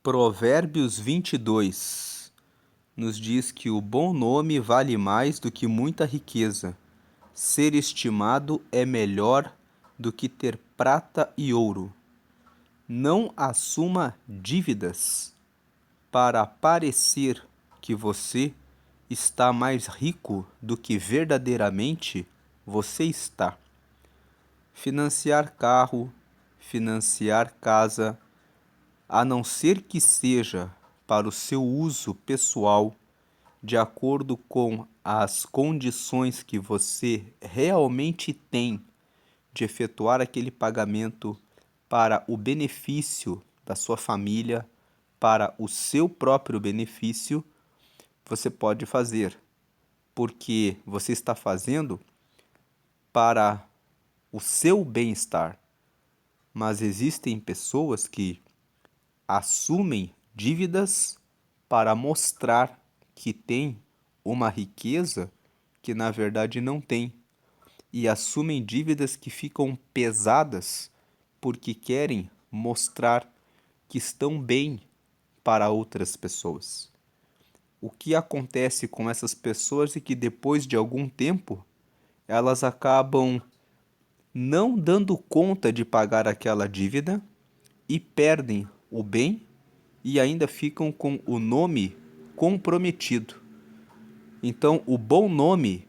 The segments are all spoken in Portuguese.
Provérbios 22 nos diz que o bom nome vale mais do que muita riqueza. Ser estimado é melhor do que ter prata e ouro. Não assuma dívidas para parecer que você está mais rico do que verdadeiramente você está. Financiar carro, financiar casa, a não ser que seja para o seu uso pessoal, de acordo com as condições que você realmente tem de efetuar aquele pagamento para o benefício da sua família, para o seu próprio benefício, você pode fazer, porque você está fazendo para o seu bem-estar. Mas existem pessoas que assumem dívidas para mostrar que tem uma riqueza que na verdade não tem, e assumem dívidas que ficam pesadas porque querem mostrar que estão bem para outras pessoas. O que acontece com essas pessoas é que depois de algum tempo elas acabam não dando conta de pagar aquela dívida e perdem o bem e ainda ficam com o nome comprometido. Então, o bom nome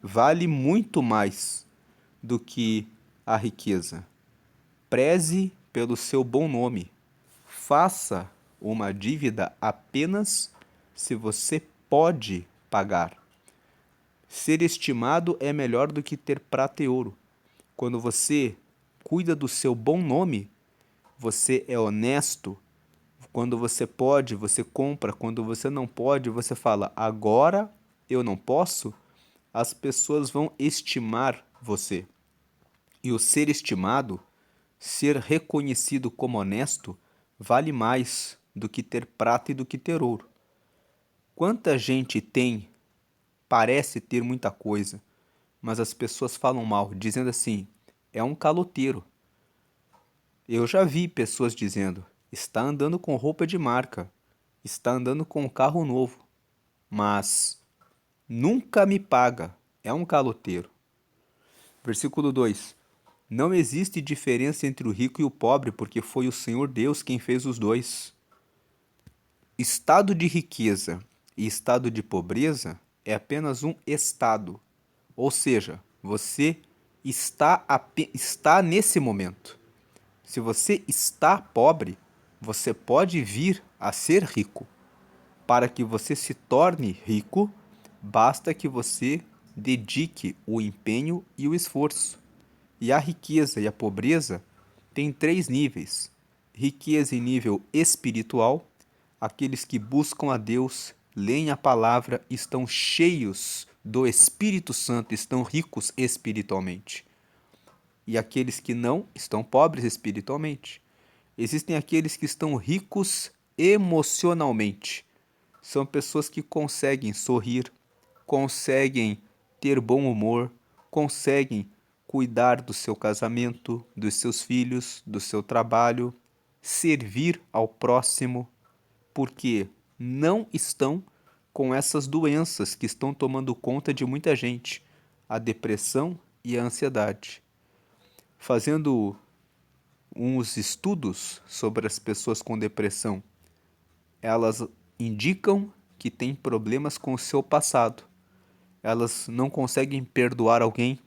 vale muito mais do que a riqueza. Preze pelo seu bom nome. Faça uma dívida apenas se você pode pagar. Ser estimado é melhor do que ter prata e ouro. Quando você cuida do seu bom nome, você é honesto. Quando você pode, você compra. Quando você não pode, você fala, agora eu não posso. As pessoas vão estimar você. E o ser estimado, ser reconhecido como honesto, vale mais do que ter prata e do que ter ouro. Quanta gente tem, parece ter muita coisa, mas as pessoas falam mal, dizendo assim, é um caloteiro. Eu já vi pessoas dizendo, está andando com roupa de marca, está andando com um carro novo, mas nunca me paga, é um caloteiro. Versículo 2: Não existe diferença entre o rico e o pobre, porque foi o Senhor Deus quem fez os dois. Estado de riqueza e estado de pobreza é apenas um estado, ou seja, você está nesse momento. Se você está pobre, você pode vir a ser rico. Para que você se torne rico, basta que você dedique o empenho e o esforço. E a riqueza e a pobreza têm três níveis. Riqueza em nível espiritual, aqueles que buscam a Deus, leem a palavra, estão cheios do Espírito Santo, estão ricos espiritualmente. E aqueles que não estão pobres espiritualmente. Existem aqueles que estão ricos emocionalmente. São pessoas que conseguem sorrir, conseguem ter bom humor, conseguem cuidar do seu casamento, dos seus filhos, do seu trabalho, servir ao próximo, porque não estão com essas doenças que estão tomando conta de muita gente, a depressão e a ansiedade. Fazendo uns estudos sobre as pessoas com depressão, elas indicam que têm problemas com o seu passado. Elas não conseguem perdoar alguém,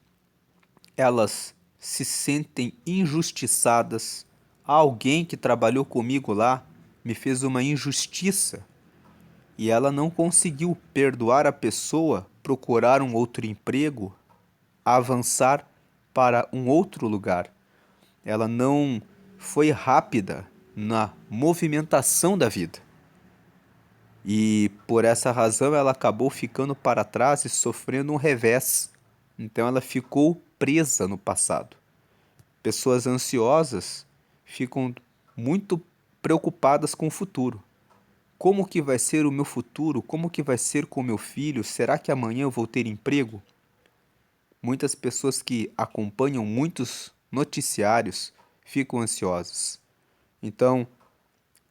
elas se sentem injustiçadas. Alguém que trabalhou comigo lá me fez uma injustiça e ela não conseguiu perdoar a pessoa, procurar um outro emprego, avançar para um outro lugar. Ela não foi rápida na movimentação da vida. E por essa razão ela acabou ficando para trás e sofrendo um revés. Então ela ficou presa no passado. Pessoas ansiosas ficam muito preocupadas com o futuro. Como que vai ser o meu futuro? Como que vai ser com o meu filho? Será que amanhã eu vou ter emprego? Muitas pessoas que acompanham muitos noticiários ficam ansiosas. Então,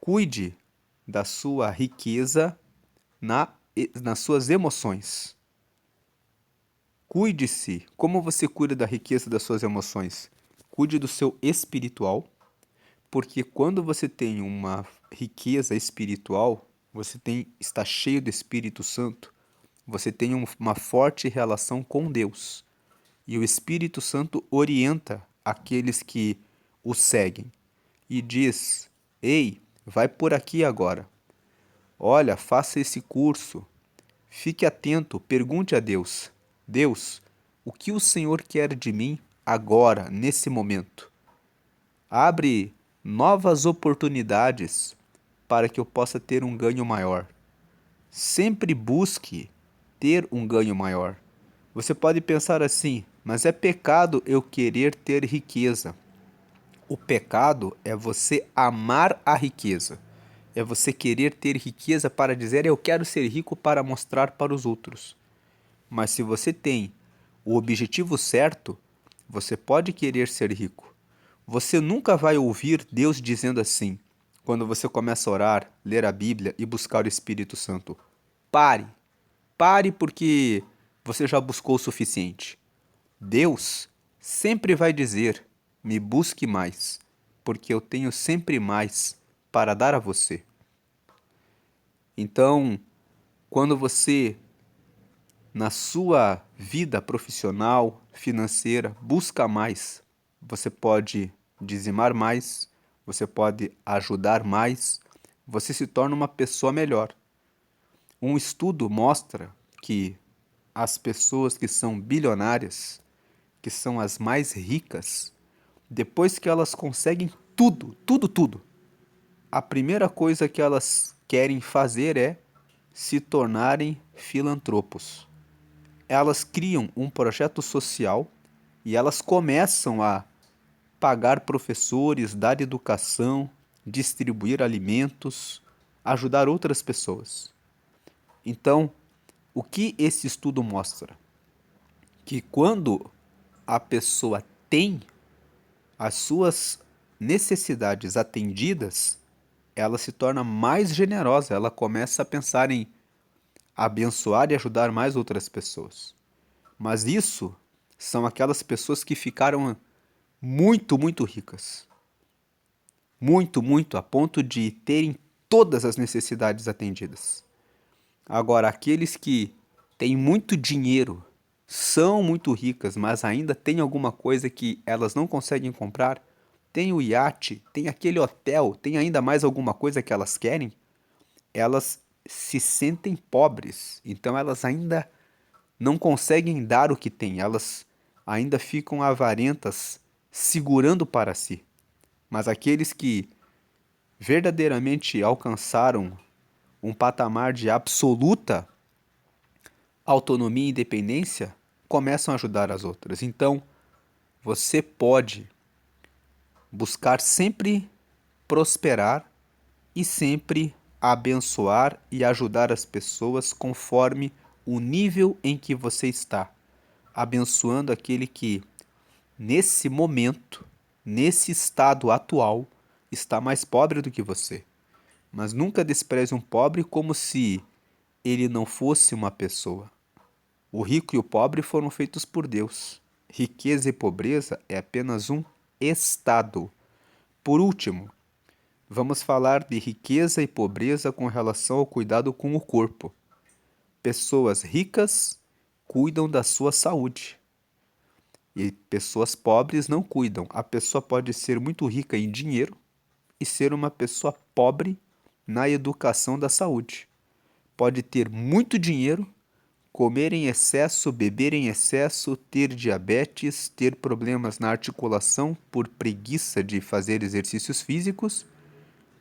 cuide da sua riqueza nas suas emoções. Cuide-se. Como você cuida da riqueza das suas emoções? Cuide do seu espiritual, porque quando você tem uma riqueza espiritual, está cheio do Espírito Santo, você tem uma forte relação com Deus. E o Espírito Santo orienta aqueles que o seguem e diz: ei, vai por aqui agora. Olha, faça esse curso. Fique atento, pergunte a Deus: Deus, o que o Senhor quer de mim agora, nesse momento? Abre novas oportunidades para que eu possa ter um ganho maior. Sempre busque ter um ganho maior. Você pode pensar assim, mas é pecado eu querer ter riqueza. O pecado é você amar a riqueza. É você querer ter riqueza para dizer eu quero ser rico para mostrar para os outros. Mas se você tem o objetivo certo, você pode querer ser rico. Você nunca vai ouvir Deus dizendo assim, quando você começa a orar, ler a Bíblia e buscar o Espírito Santo: pare, pare porque você já buscou o suficiente. Deus sempre vai dizer: me busque mais, porque eu tenho sempre mais para dar a você. Então, quando você, na sua vida profissional, financeira, busca mais, você pode dizimar mais, você pode ajudar mais, você se torna uma pessoa melhor. Um estudo mostra que as pessoas que são bilionárias, que são as mais ricas, depois que elas conseguem tudo, tudo, tudo, a primeira coisa que elas querem fazer é se tornarem filantropos. Elas criam um projeto social e elas começam a pagar professores, dar educação, distribuir alimentos, ajudar outras pessoas. Então, o que esse estudo mostra? Que quando a pessoa tem as suas necessidades atendidas, ela se torna mais generosa, ela começa a pensar em abençoar e ajudar mais outras pessoas. Mas isso são aquelas pessoas que ficaram muito, muito ricas. Muito, muito, a ponto de terem todas as necessidades atendidas. Agora, aqueles que têm muito dinheiro, são muito ricas, mas ainda tem alguma coisa que elas não conseguem comprar, tem o iate, tem aquele hotel, tem ainda mais alguma coisa que elas querem, elas se sentem pobres. Então elas ainda não conseguem dar o que têm, elas ainda ficam avarentas, segurando para si. Mas aqueles que verdadeiramente alcançaram um patamar de absoluta autonomia e independência, começam a ajudar as outras. Então, você pode buscar sempre prosperar e sempre abençoar e ajudar as pessoas conforme o nível em que você está, abençoando aquele que, nesse momento, nesse estado atual, está mais pobre do que você. Mas nunca despreze um pobre como se ele não fosse uma pessoa. O rico e o pobre foram feitos por Deus. Riqueza e pobreza é apenas um estado. Por último, vamos falar de riqueza e pobreza com relação ao cuidado com o corpo. Pessoas ricas cuidam da sua saúde e pessoas pobres não cuidam. A pessoa pode ser muito rica em dinheiro e ser uma pessoa pobre na educação da saúde. Pode ter muito dinheiro, comer em excesso, beber em excesso, ter diabetes, ter problemas na articulação por preguiça de fazer exercícios físicos,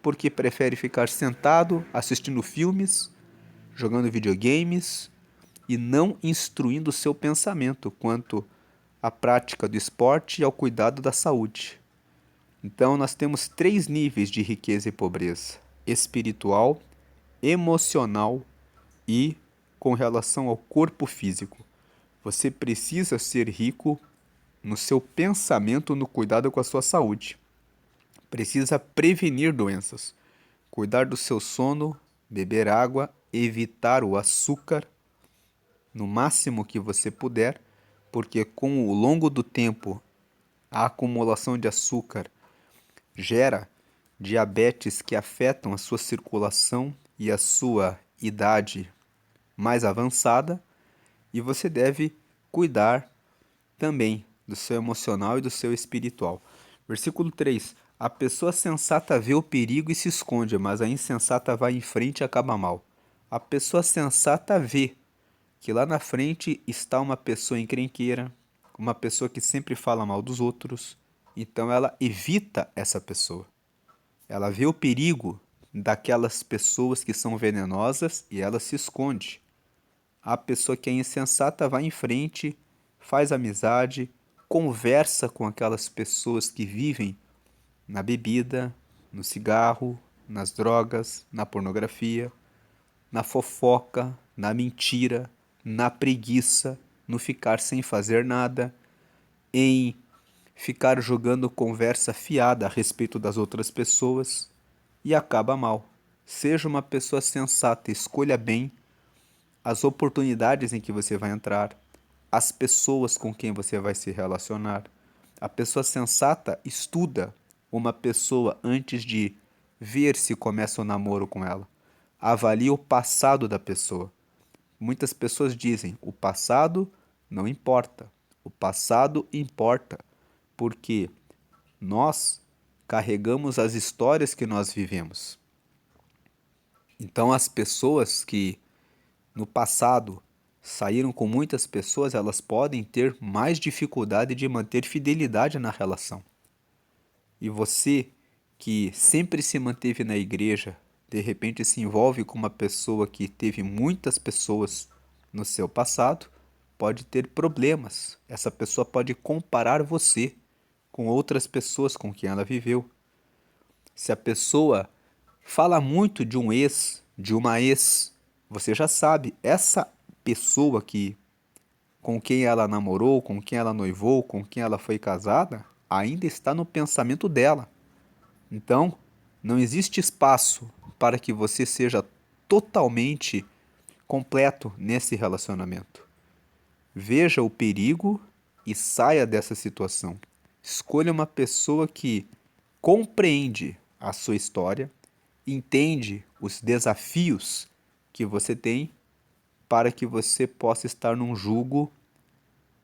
porque prefere ficar sentado assistindo filmes, jogando videogames e não instruindo seu pensamento quanto à prática do esporte e ao cuidado da saúde. Então, nós temos 3 níveis de riqueza e pobreza: espiritual, emocional e com relação ao corpo físico. Você precisa ser rico no seu pensamento, no cuidado com a sua saúde. Precisa prevenir doenças. cuidar do seu sono, beber água, evitar o açúcar no máximo que você puder, porque com o longo do tempo a acumulação de açúcar gera diabetes que afetam a sua circulação e a sua idade mais avançada, e você deve cuidar também do seu emocional e do seu espiritual. Versículo 3: a pessoa sensata vê o perigo e se esconde, mas a insensata vai em frente e acaba mal. A pessoa sensata vê que lá na frente está uma pessoa encrenqueira, uma pessoa que sempre fala mal dos outros, então ela evita essa pessoa. Ela vê o perigo daquelas pessoas que são venenosas e ela se esconde. A pessoa que é insensata vai em frente, faz amizade, conversa com aquelas pessoas que vivem na bebida, no cigarro, nas drogas, na pornografia, na fofoca, na mentira, na preguiça, no ficar sem fazer nada, em ficar jogando conversa fiada a respeito das outras pessoas e acaba mal. Seja uma pessoa sensata, escolha bem as oportunidades em que você vai entrar, as pessoas com quem você vai se relacionar. A pessoa sensata estuda uma pessoa antes de ver se começa o namoro com ela. Avalia o passado da pessoa. Muitas pessoas dizem: o passado não importa. O passado importa, porque nós carregamos as histórias que nós vivemos. Então, as pessoas que no passado saíram com muitas pessoas, elas podem ter mais dificuldade de manter fidelidade na relação. E você que sempre se manteve na igreja, de repente se envolve com uma pessoa que teve muitas pessoas no seu passado, pode ter problemas. Essa pessoa pode comparar você com outras pessoas com quem ela viveu. Se a pessoa fala muito de um ex, de uma ex, você já sabe, essa pessoa com quem ela namorou, com quem ela noivou, com quem ela foi casada, ainda está no pensamento dela. Então, não existe espaço para que você seja totalmente completo nesse relacionamento. Veja o perigo e saia dessa situação. Escolha uma pessoa que compreende a sua história, entende os desafios que você tem, para que você possa estar num jugo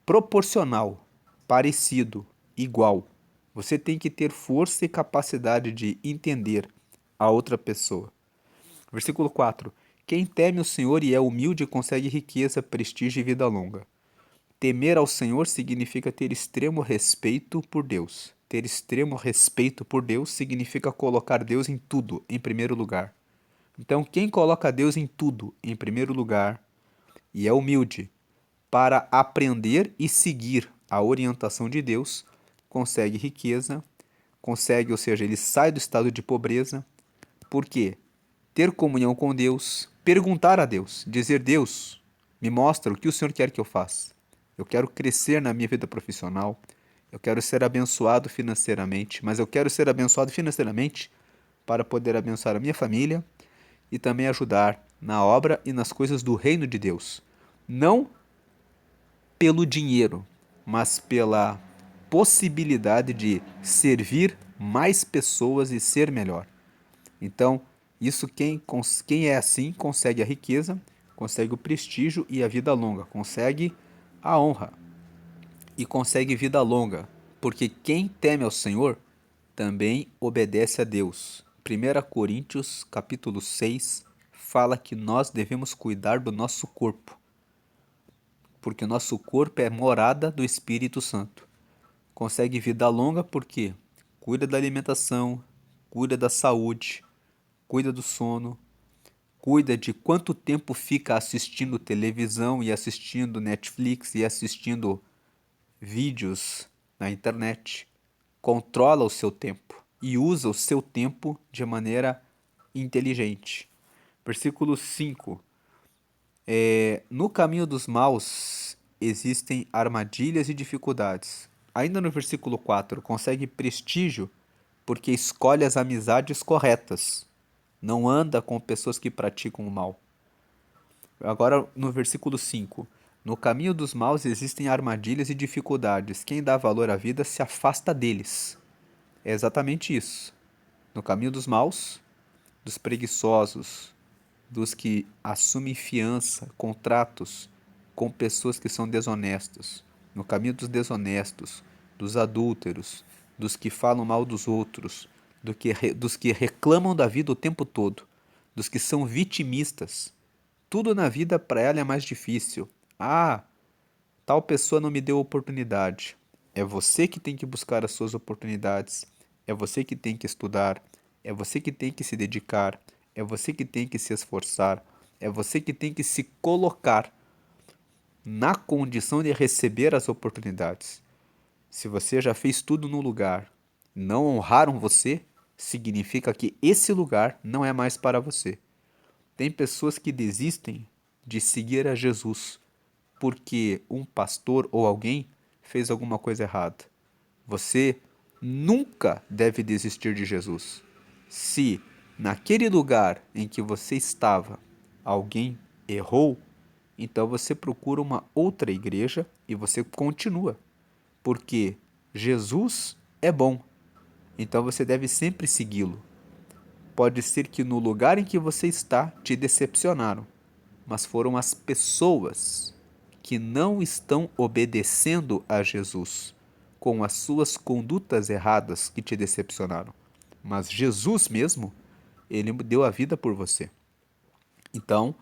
proporcional, parecido, igual. Você tem que ter força e capacidade de entender a outra pessoa. Versículo 4: quem teme o Senhor e é humilde consegue riqueza, prestígio e vida longa. Temer ao Senhor significa ter extremo respeito por Deus. Ter extremo respeito por Deus significa colocar Deus em tudo, em primeiro lugar. Então, quem coloca Deus em tudo, em primeiro lugar, e é humilde para aprender e seguir a orientação de Deus, consegue riqueza, consegue, ou seja, ele sai do estado de pobreza, porque ter comunhão com Deus, perguntar a Deus, dizer: Deus, me mostra o que o Senhor quer que eu faça. Eu quero crescer na minha vida profissional, eu quero ser abençoado financeiramente, mas eu quero ser abençoado financeiramente para poder abençoar a minha família e também ajudar na obra e nas coisas do reino de Deus. Não pelo dinheiro, mas pela possibilidade de servir mais pessoas e ser melhor. Então, isso quem é assim consegue a riqueza, consegue o prestígio e a vida longa, consegue a honra e consegue vida longa, porque quem teme ao Senhor também obedece a Deus. 1 Coríntios, capítulo 6, fala que nós devemos cuidar do nosso corpo, porque o nosso corpo é morada do Espírito Santo. Consegue vida longa porque cuida da alimentação, cuida da saúde, cuida do sono, cuida de quanto tempo fica assistindo televisão e assistindo Netflix e assistindo vídeos na internet. Controla o seu tempo e usa o seu tempo de maneira inteligente. Versículo 5. No caminho dos maus existem armadilhas e dificuldades. Ainda no versículo 4, consegue prestígio porque escolhe as amizades corretas. Não anda com pessoas que praticam o mal. Agora no versículo 5. No caminho dos maus existem armadilhas e dificuldades. Quem dá valor à vida se afasta deles. É exatamente isso. No caminho dos maus, dos preguiçosos, dos que assumem fiança, contratos com pessoas que são desonestas. No caminho dos desonestos, dos adúlteros, dos que falam mal dos outros, dos que reclamam da vida o tempo todo, dos que são vitimistas. Tudo na vida para ela é mais difícil. Ah, tal pessoa não me deu oportunidade. É você que tem que buscar as suas oportunidades. É você que tem que estudar. É você que tem que se dedicar. É você que tem que se esforçar. É você que tem que se colocar na condição de receber as oportunidades. Se você já fez tudo no lugar, não honraram você, significa que esse lugar não é mais para você. Tem pessoas que desistem de seguir a Jesus porque um pastor ou alguém fez alguma coisa errada. Você nunca deve desistir de Jesus. Se naquele lugar em que você estava alguém errou, então você procura uma outra igreja e você continua, porque Jesus é bom. Então você deve sempre segui-lo. Pode ser que no lugar em que você está te decepcionaram, mas foram as pessoas que não estão obedecendo a Jesus com as suas condutas erradas que te decepcionaram. Mas Jesus mesmo, ele deu a vida por você. Então,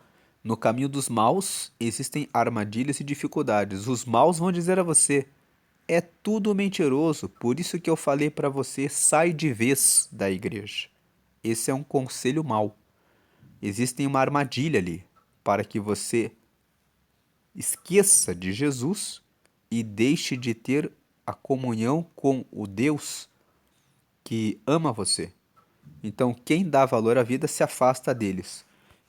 no caminho dos maus existem armadilhas e dificuldades. Os maus vão dizer a você: é tudo mentiroso, por isso que eu falei para você, sai de vez da igreja. Esse é um conselho mau. Existe uma armadilha ali para que você esqueça de Jesus e deixe de ter a comunhão com o Deus que ama você. Então, quem dá valor à vida se afasta deles.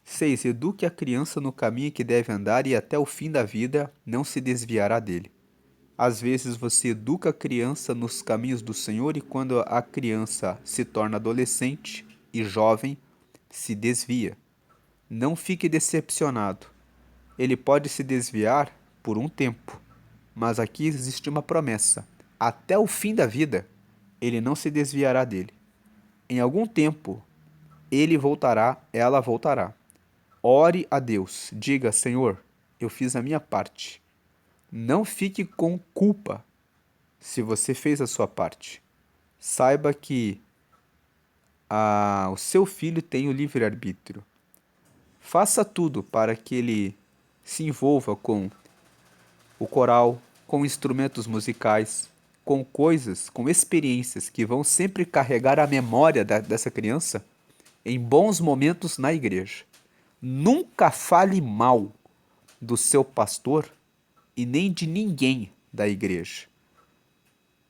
6. Eduque a criança no caminho que deve andar e até o fim da vida não se desviará dele. Às vezes você educa a criança nos caminhos do Senhor e quando a criança se torna adolescente e jovem, se desvia. Não fique decepcionado. Ele pode se desviar por um tempo, mas aqui existe uma promessa. Até o fim da vida, ele não se desviará dele. Em algum tempo, ele voltará, ela voltará. Ore a Deus, diga: Senhor, eu fiz a minha parte. Não fique com culpa se você fez a sua parte. Saiba que o seu filho tem o livre-arbítrio. Faça tudo para que ele se envolva com o coral, com instrumentos musicais, com coisas, com experiências que vão sempre carregar a memória dessa criança em bons momentos na igreja. Nunca fale mal do seu pastor e nem de ninguém da igreja.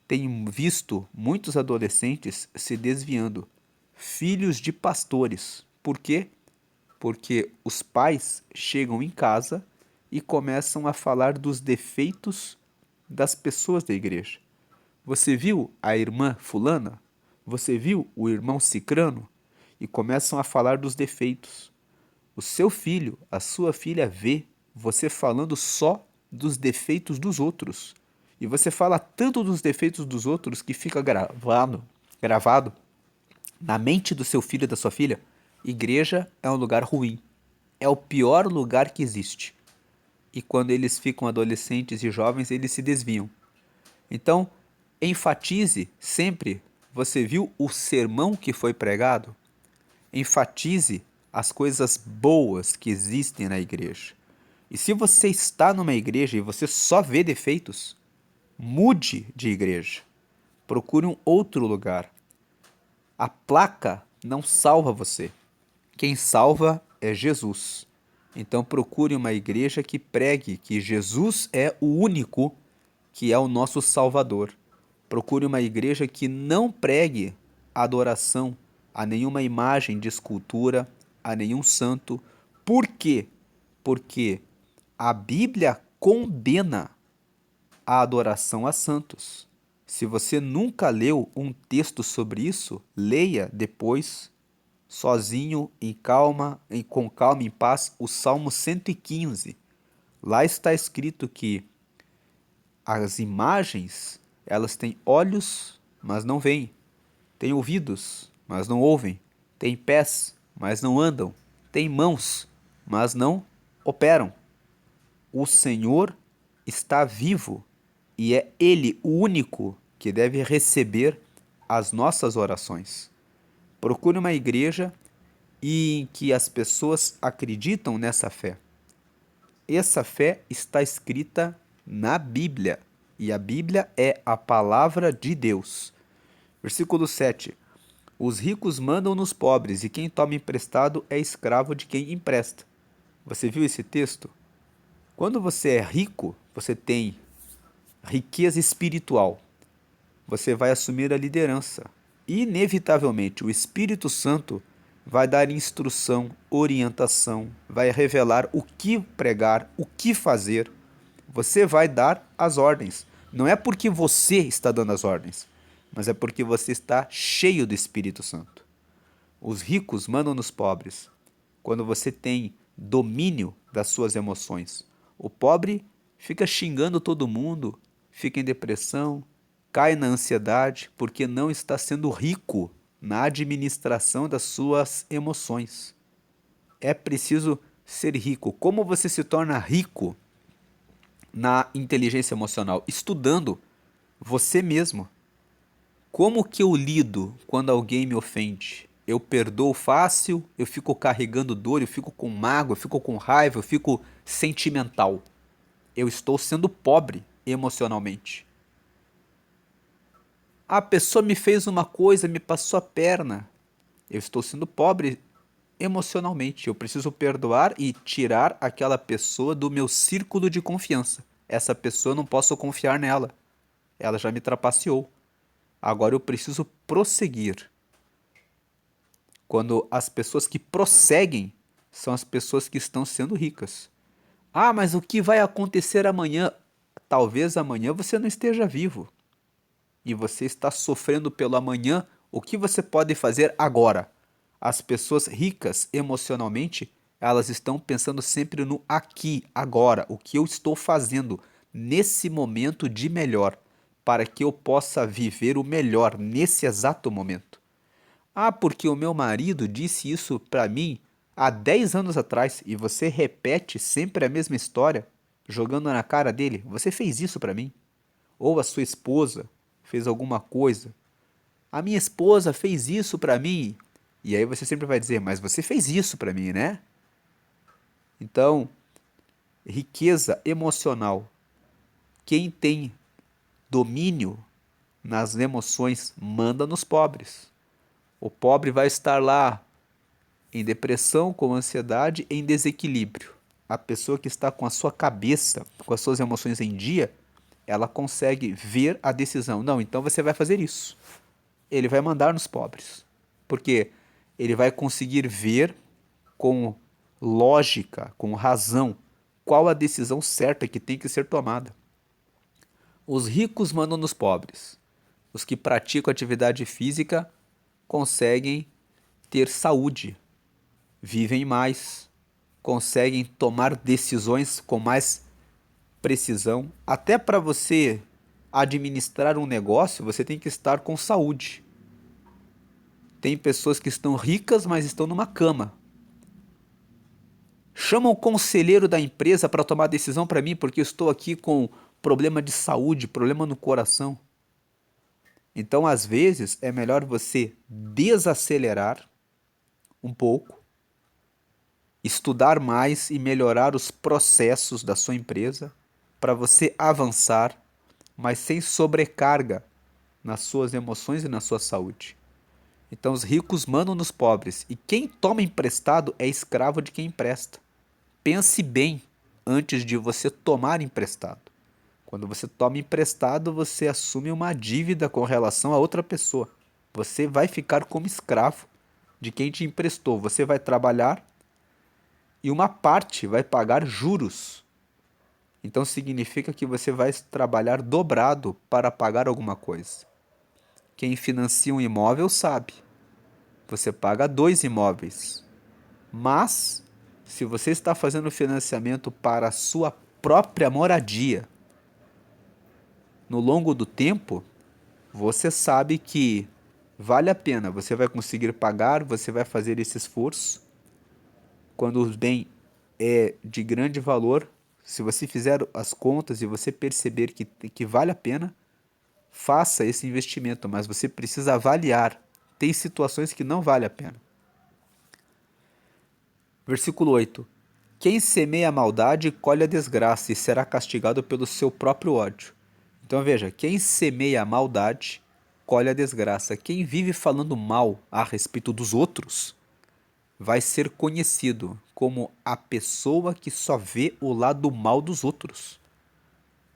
Tenho visto muitos adolescentes se desviando, filhos de pastores. Por quê? Porque os pais chegam em casa e começam a falar dos defeitos das pessoas da igreja. Você viu a irmã fulana? Você viu o irmão cicrano? E começam a falar dos defeitos. O seu filho, a sua filha vê você falando só dos defeitos dos outros. E você fala tanto dos defeitos dos outros que fica gravado na mente do seu filho e da sua filha. Igreja é um lugar ruim. É o pior lugar que existe. E quando eles ficam adolescentes e jovens, eles se desviam. Então, enfatize sempre. Você viu o sermão que foi pregado? Enfatize as coisas boas que existem na igreja. E se você está numa igreja e você só vê defeitos, mude de igreja. Procure um outro lugar. A placa não salva você. Quem salva é Jesus. Então procure uma igreja que pregue que Jesus é o único que é o nosso Salvador. Procure uma igreja que não pregue adoração a nenhuma imagem de escultura, a nenhum santo. Por quê? Porque a Bíblia condena a adoração a santos. Se você nunca leu um texto sobre isso, leia depois sozinho, com calma, em paz, o Salmo 115. Lá está escrito que as imagens, elas têm olhos, mas não veem, têm ouvidos, mas não ouvem, têm pés, mas não andam, têm mãos, mas não operam. O Senhor está vivo e é Ele o único que deve receber as nossas orações. Procure uma igreja em que as pessoas acreditam nessa fé. Essa fé está escrita na Bíblia, e a Bíblia é a palavra de Deus. Versículo 7. Os ricos mandam nos pobres, e quem toma emprestado é escravo de quem empresta. Você viu esse texto? Quando você é rico, você tem riqueza espiritual. Você vai assumir a liderança. Inevitavelmente, o Espírito Santo vai dar instrução, orientação, vai revelar o que pregar, o que fazer. Você vai dar as ordens. Não é porque você está dando as ordens, mas é porque você está cheio do Espírito Santo. Os ricos mandam nos pobres. Quando você tem domínio das suas emoções. O pobre fica xingando todo mundo, fica em depressão, cai na ansiedade porque não está sendo rico na administração das suas emoções. É preciso ser rico. Como você se torna rico na inteligência emocional? Estudando você mesmo. Como que eu lido quando alguém me ofende? Eu perdoo fácil, eu fico carregando dor, eu fico com mágoa, eu fico com raiva, eu fico sentimental. Eu estou sendo pobre emocionalmente. A pessoa me fez uma coisa, me passou a perna. Eu estou sendo pobre emocionalmente. Eu preciso perdoar e tirar aquela pessoa do meu círculo de confiança. Essa pessoa eu não posso confiar nela. Ela já me trapaceou. Agora eu preciso prosseguir. Quando as pessoas que prosseguem são as pessoas que estão sendo ricas. Ah, mas o que vai acontecer amanhã? Talvez amanhã você não esteja vivo. E você está sofrendo pelo amanhã. O que você pode fazer agora? As pessoas ricas emocionalmente, elas estão pensando sempre no aqui, agora, o que eu estou fazendo nesse momento de melhor, para que eu possa viver o melhor nesse exato momento. Ah, porque o meu marido disse isso para mim há 10 anos atrás e você repete sempre a mesma história, jogando na cara dele. Você fez isso para mim? Ou a sua esposa fez alguma coisa. A minha esposa fez isso para mim. E aí você sempre vai dizer, mas você fez isso para mim, né? Então, riqueza emocional. Quem tem domínio nas emoções manda nos pobres. O pobre vai estar lá em depressão, com ansiedade, em desequilíbrio. A pessoa que está com a sua cabeça, com as suas emoções em dia, ela consegue ver a decisão. Não, então você vai fazer isso. Ele vai mandar nos pobres. Porque ele vai conseguir ver com lógica, com razão, qual a decisão certa que tem que ser tomada. Os ricos mandam nos pobres. Os que praticam atividade física conseguem ter saúde, vivem mais, conseguem tomar decisões com mais precisão. Até para você administrar um negócio, você tem que estar com saúde. Tem pessoas que estão ricas, mas estão numa cama. Chama o conselheiro da empresa para tomar decisão para mim, porque eu estou aqui com problema de saúde, problema no coração. Então, às vezes, é melhor você desacelerar um pouco, estudar mais e melhorar os processos da sua empresa para você avançar, mas sem sobrecarga nas suas emoções e na sua saúde. Então os ricos mandam nos pobres, e quem toma emprestado é escravo de quem empresta. Pense bem antes de você tomar emprestado. Quando você toma emprestado, você assume uma dívida com relação a outra pessoa. Você vai ficar como escravo de quem te emprestou. Você vai trabalhar e uma parte vai pagar juros. Então significa que você vai trabalhar dobrado para pagar alguma coisa. Quem financia um imóvel sabe. você paga 2 imóveis. Mas, se você está fazendo financiamento para a sua própria moradia, no longo do tempo, você sabe que vale a pena, você vai conseguir pagar, você vai fazer esse esforço. Quando o bem é de grande valor, se você fizer as contas e você perceber que vale a pena, faça esse investimento, mas você precisa avaliar. Tem situações que não vale a pena. Versículo 8. Quem semeia a maldade colhe a desgraça e será castigado pelo seu próprio ódio. Então veja, quem semeia a maldade colhe a desgraça. Quem vive falando mal a respeito dos outros vai ser conhecido como a pessoa que só vê o lado mal dos outros.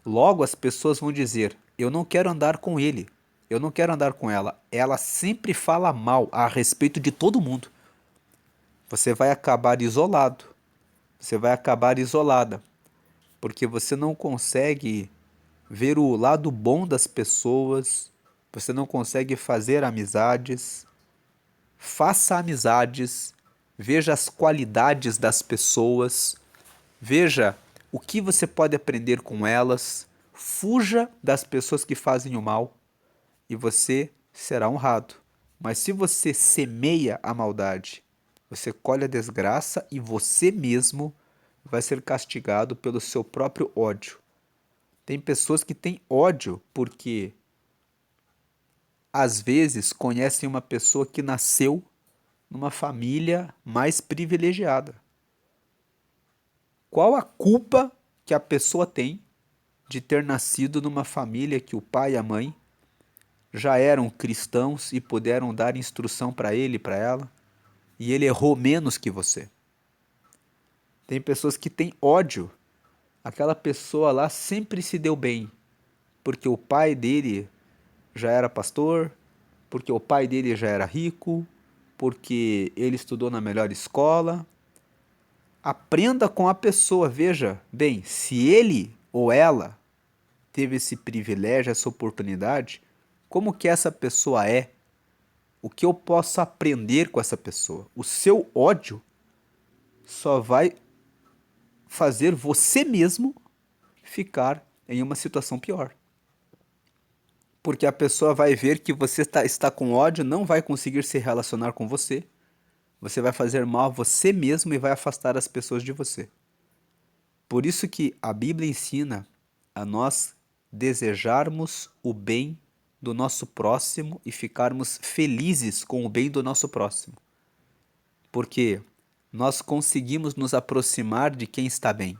Logo as pessoas vão dizer: eu não quero andar com ele, eu não quero andar com ela. Ela sempre fala mal a respeito de todo mundo. Você vai acabar isolado, você vai acabar isolada, porque você não consegue ver o lado bom das pessoas, você não consegue fazer amizades. Faça amizades, veja as qualidades das pessoas, veja o que você pode aprender com elas, fuja das pessoas que fazem o mal e você será honrado. Mas se você semeia a maldade, você colhe a desgraça e você mesmo vai ser castigado pelo seu próprio ódio. Tem pessoas que têm ódio porque às vezes conhecem uma pessoa que nasceu numa família mais privilegiada. Qual a culpa que a pessoa tem de ter nascido numa família que o pai e a mãe já eram cristãos e puderam dar instrução para ele e para ela, e ele errou menos que você? Tem pessoas que têm ódio. Aquela pessoa lá sempre se deu bem, porque o pai dele já era pastor, porque o pai dele já era rico, porque ele estudou na melhor escola. Aprenda com a pessoa, veja, bem, se ele ou ela teve esse privilégio, essa oportunidade, como que essa pessoa é? O que eu posso aprender com essa pessoa? O seu ódio só vai fazer você mesmo ficar em uma situação pior. Porque a pessoa vai ver que você está com ódio, não vai conseguir se relacionar com você. Você vai fazer mal a você mesmo e vai afastar as pessoas de você. Por isso que a Bíblia ensina a nós desejarmos o bem do nosso próximo e ficarmos felizes com o bem do nosso próximo. Porque nós conseguimos nos aproximar de quem está bem.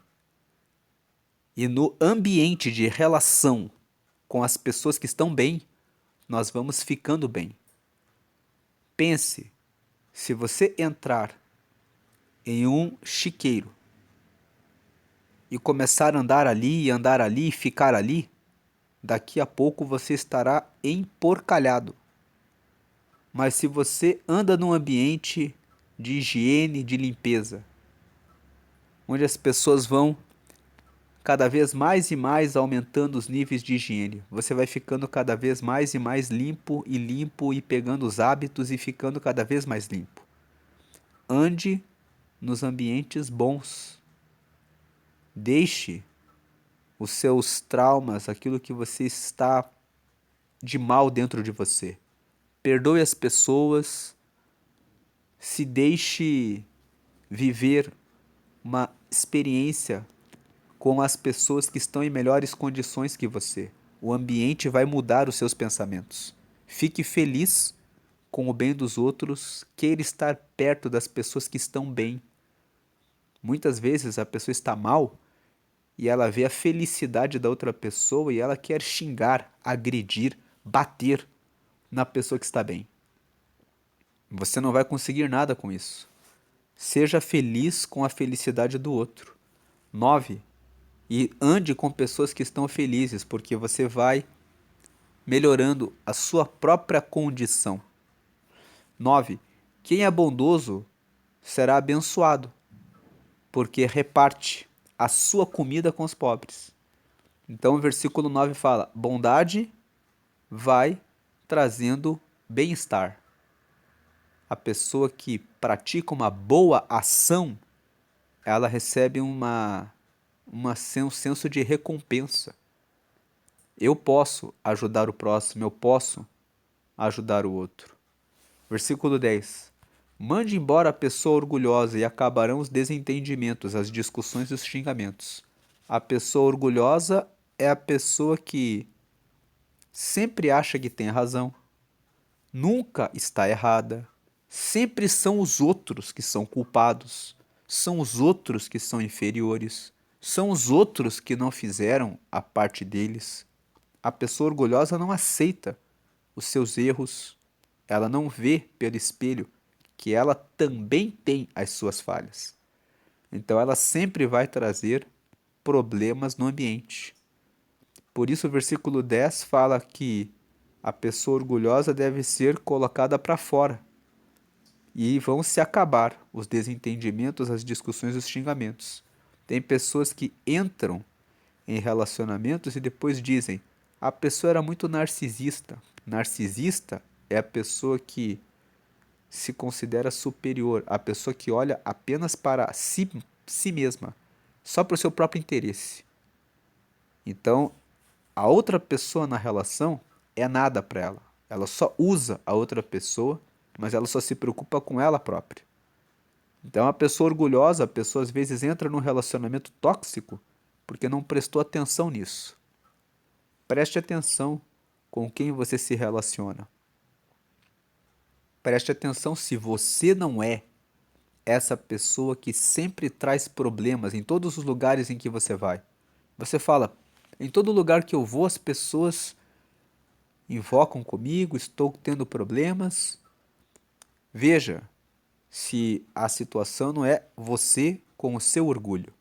E no ambiente de relação com as pessoas que estão bem, nós vamos ficando bem. Pense, se você entrar em um chiqueiro e começar a andar ali e ficar ali, daqui a pouco você estará emporcalhado. Mas se você anda num ambiente de higiene, de limpeza, onde as pessoas vão cada vez mais e mais aumentando os níveis de higiene, você vai ficando cada vez mais e mais limpo e pegando os hábitos e ficando cada vez mais limpo. Ande nos ambientes bons. Deixe os seus traumas, aquilo que você está de mal dentro de você. Perdoe as pessoas, se deixe viver uma experiência com as pessoas que estão em melhores condições que você. O ambiente vai mudar os seus pensamentos. Fique feliz com o bem dos outros, queira estar perto das pessoas que estão bem. Muitas vezes a pessoa está mal e ela vê a felicidade da outra pessoa e ela quer xingar, agredir, bater na pessoa que está bem. Você não vai conseguir nada com isso. Seja feliz com a felicidade do outro. 9. E ande com pessoas que estão felizes, porque você vai melhorando a sua própria condição. 9. Quem é bondoso será abençoado, porque reparte a sua comida com os pobres. Então o versículo 9 fala: bondade vai trazendo bem-estar. A pessoa que pratica uma boa ação, ela recebe um senso de recompensa. Eu posso ajudar o próximo, eu posso ajudar o outro. Versículo 10. Mande embora a pessoa orgulhosa e acabarão os desentendimentos, as discussões e os xingamentos. A pessoa orgulhosa é a pessoa que sempre acha que tem razão, nunca está errada, sempre são os outros que são culpados, são os outros que são inferiores, são os outros que não fizeram a parte deles. A pessoa orgulhosa não aceita os seus erros, ela não vê pelo espelho que ela também tem as suas falhas. Então ela sempre vai trazer problemas no ambiente. Por isso o versículo 10 fala que a pessoa orgulhosa deve ser colocada para fora. E vão se acabar os desentendimentos, as discussões e os xingamentos. Tem pessoas que entram em relacionamentos e depois dizem: a pessoa era muito narcisista. Narcisista é a pessoa que se considera superior, a pessoa que olha apenas para si mesma, só para o seu próprio interesse. Então, a outra pessoa na relação é nada para ela. Ela só usa a outra pessoa, mas ela só se preocupa com ela própria. Então, a pessoa orgulhosa, a pessoa às vezes entra num relacionamento tóxico porque não prestou atenção nisso. Preste atenção com quem você se relaciona. Preste atenção se você não é essa pessoa que sempre traz problemas em todos os lugares em que você vai. Você fala: em todo lugar que eu vou, as pessoas invocam comigo, estou tendo problemas. Veja se a situação não é você com o seu orgulho.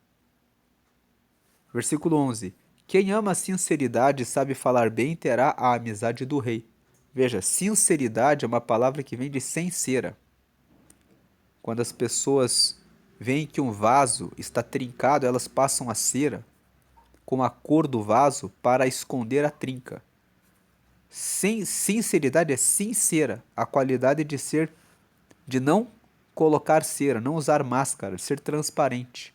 Versículo 11. Quem ama a sinceridade e sabe falar bem terá a amizade do rei. Veja, sinceridade é uma palavra que vem de sincera. Quando as pessoas veem que um vaso está trincado, elas passam a cera com a cor do vaso para esconder a trinca. Sinceridade é sincera, a qualidade de não colocar cera, não usar máscara, ser transparente.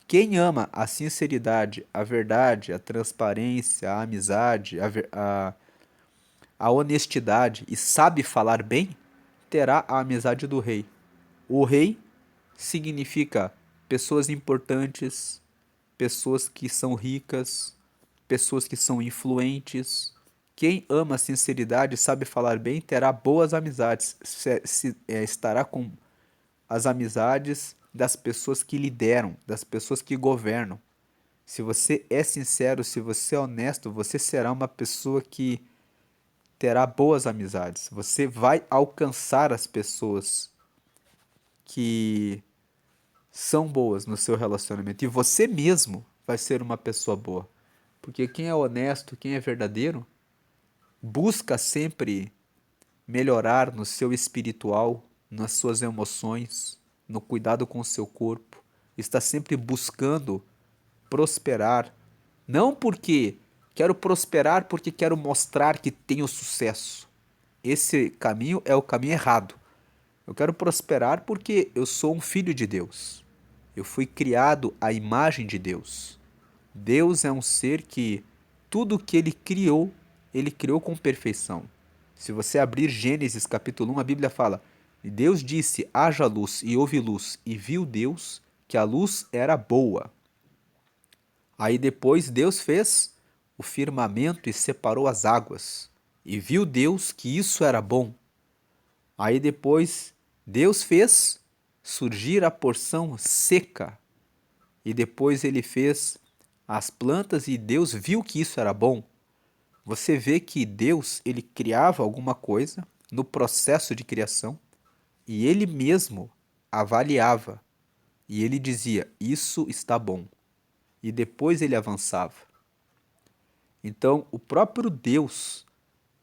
Quem ama a sinceridade, a verdade, a transparência, a amizade, a honestidade e sabe falar bem, terá a amizade do rei. O rei significa pessoas importantes, pessoas que são ricas, pessoas que são influentes. Quem ama a sinceridade e sabe falar bem terá boas amizades, estará com as amizades das pessoas que lideram, das pessoas que governam. Se você é sincero, se você é honesto, você será uma pessoa que terá boas amizades. Você vai alcançar as pessoas que são boas no seu relacionamento. E você mesmo vai ser uma pessoa boa. Porque quem é honesto, quem é verdadeiro, busca sempre melhorar no seu espiritual, nas suas emoções, no cuidado com o seu corpo. Está sempre buscando prosperar. Não porque quero prosperar porque quero mostrar que tenho sucesso. Esse caminho é o caminho errado. Eu quero prosperar porque eu sou um filho de Deus. Eu fui criado à imagem de Deus. Deus é um ser que tudo que ele criou com perfeição. Se você abrir Gênesis capítulo 1, a Bíblia fala: e Deus disse: haja luz, e houve luz, e viu Deus que a luz era boa. Aí depois Deus fez o firmamento e separou as águas, e viu Deus que isso era bom. Aí depois Deus fez surgir a porção seca, e depois ele fez as plantas e Deus viu que isso era bom. Você vê que Deus, ele criava alguma coisa no processo de criação e ele mesmo avaliava e ele dizia: isso está bom. E depois ele avançava. Então, o próprio Deus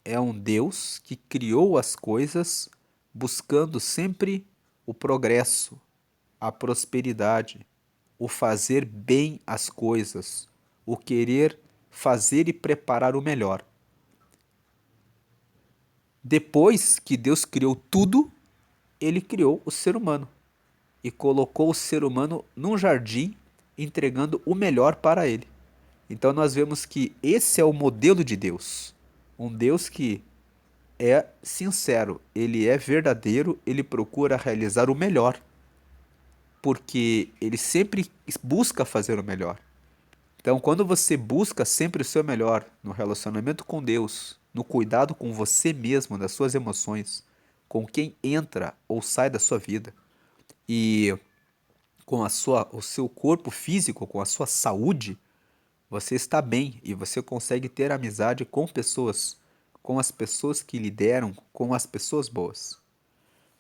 é um Deus que criou as coisas buscando sempre o progresso, a prosperidade, o fazer bem as coisas, o querer fazer e preparar o melhor. Depois que Deus criou tudo, ele criou o ser humano e colocou o ser humano num jardim, entregando o melhor para ele. Então nós vemos que esse é o modelo de Deus. Um Deus que é sincero, ele é verdadeiro, ele procura realizar o melhor, porque ele sempre busca fazer o melhor. Então, quando você busca sempre o seu melhor no relacionamento com Deus, no cuidado com você mesmo, das suas emoções, com quem entra ou sai da sua vida e com o seu corpo físico, com a sua saúde, você está bem e você consegue ter amizade com as pessoas que lideram, com as pessoas boas.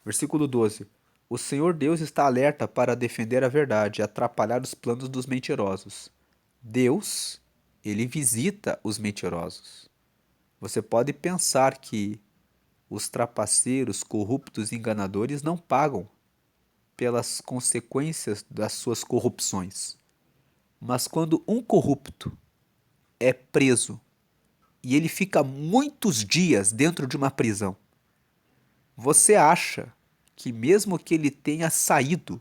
Versículo 12. O Senhor Deus está alerta para defender a verdade e atrapalhar os planos dos mentirosos. Deus, ele visita os mentirosos. Você pode pensar que os trapaceiros, corruptos e enganadores não pagam pelas consequências das suas corrupções. Mas quando um corrupto é preso e ele fica muitos dias dentro de uma prisão, você acha que mesmo que ele tenha saído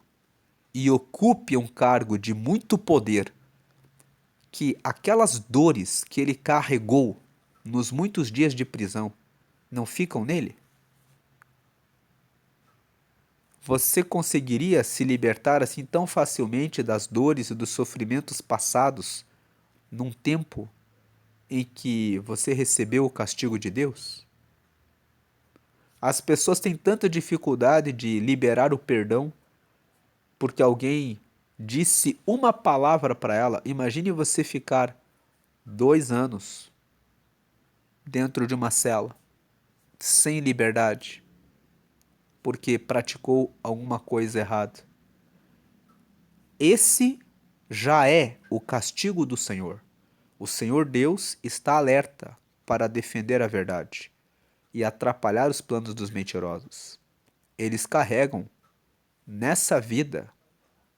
e ocupe um cargo de muito poder, que aquelas dores que ele carregou nos muitos dias de prisão não ficam nele? Você conseguiria se libertar assim tão facilmente das dores e dos sofrimentos passados num tempo em que você recebeu o castigo de Deus? As pessoas têm tanta dificuldade de liberar o perdão porque alguém disse uma palavra para ela. Imagine você ficar 2 anos dentro de uma cela, sem liberdade, porque praticou alguma coisa errada. Esse já é o castigo do Senhor. O Senhor Deus está alerta para defender a verdade e atrapalhar os planos dos mentirosos. Eles carregam nessa vida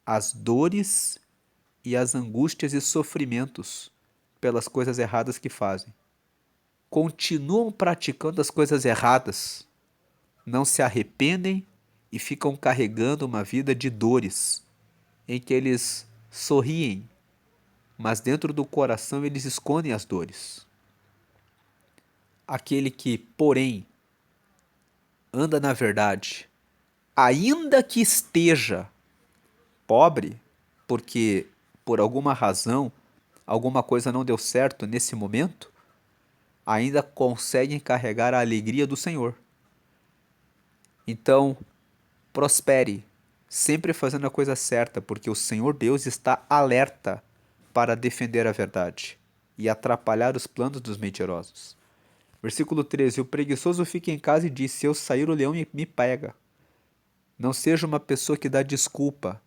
as dores e as angústias e sofrimentos pelas coisas erradas que fazem. Continuam praticando as coisas erradas, não se arrependem e ficam carregando uma vida de dores, em que eles sorriem, mas dentro do coração eles escondem as dores. Aquele que, porém, anda na verdade, ainda que esteja pobre, porque por alguma razão, alguma coisa não deu certo nesse momento, ainda consegue carregar a alegria do Senhor. Então, prospere, sempre fazendo a coisa certa, porque o Senhor Deus está alerta para defender a verdade e atrapalhar os planos dos mentirosos. Versículo 13: O preguiçoso fica em casa e diz: Se eu sair, o leão me pega. Não seja uma pessoa que dá desculpa.